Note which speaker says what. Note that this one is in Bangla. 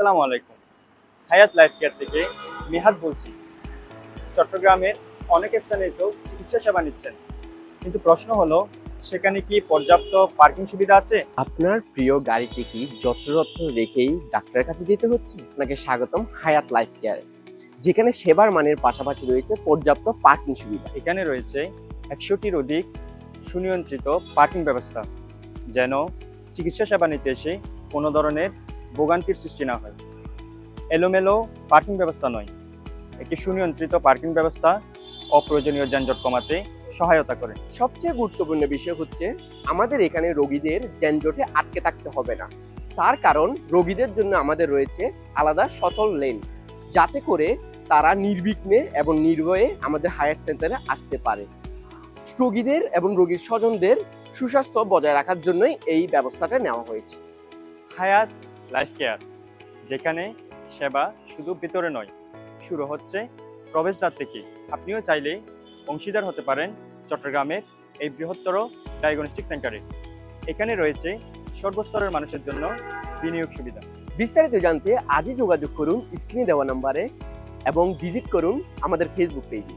Speaker 1: আসসালামু আলাইকুম। হায়াত লাইফ কেয়ার থেকে নিহাত বলছি। চট্টগ্রামের অনেক স্থানেই তো চিকিৎসা সেবা নিচ্ছেন, কিন্তু প্রশ্ন হলো সেখানে কি পর্যাপ্ত পার্কিং সুবিধা আছে?
Speaker 2: আপনার প্রিয় গাড়িটি কি যত্রতত্র রেখেই ডাক্তারের কাছে যেতে হচ্ছে, নাকি স্বাগতম হায়াত লাইফ কেয়ারে, যেখানে সেবার মানের পাশাপাশি রয়েছে পর্যাপ্ত পার্কিং সুবিধা।
Speaker 1: এখানে রয়েছে 100টির অধিক সুনিয়ন্ত্রিত পার্কিং ব্যবস্থা, যেন চিকিৎসা সেবা নিতে এসে কোনো ধরনের ভোগান্তির সৃষ্টি না হয়। এলোমেলো পার্কিং ব্যবস্থা নয়, একটি সুনিয়ন্ত্রিত পার্কিং ব্যবস্থা অপ্রয়োজনীয় যানজট কমাতে সহায়তা করে।
Speaker 2: সবচেয়ে গুরুত্বপূর্ণ বিষয় হচ্ছে আমাদের এখানে রোগীদের যানজটে আটকে থাকতে হবে না। তার কারণ রোগীদের জন্য আমাদের রয়েছে আলাদা সচল লেন, যাতে করে তারা নির্বিঘ্নে এবং নির্ভয়ে আমাদের হায়াত সেন্টারে আসতে পারে। রোগীদের এবং রোগীর স্বজনদের সুস্বাস্থ্য বজায় রাখার জন্যই এই ব্যবস্থাটা নেওয়া হয়েছে।
Speaker 1: হায়াত লাইফ কেয়ার, যেখানে সেবা শুধু ভিতরে নয়, শুরু হচ্ছে প্রবেশদ্বার থেকে। আপনিও চাইলে অংশীদার হতে পারেন চট্টগ্রামের এই বৃহত্তর ডায়াগনস্টিক সেন্টারে। এখানে রয়েছে সর্বস্তরের মানুষের জন্য বিনিয়োগ সুবিধা।
Speaker 2: বিস্তারিত জানতে আজই যোগাযোগ করুন স্ক্রিনে দেওয়া নম্বরে এবং ভিজিট করুন আমাদের ফেসবুক পেজে।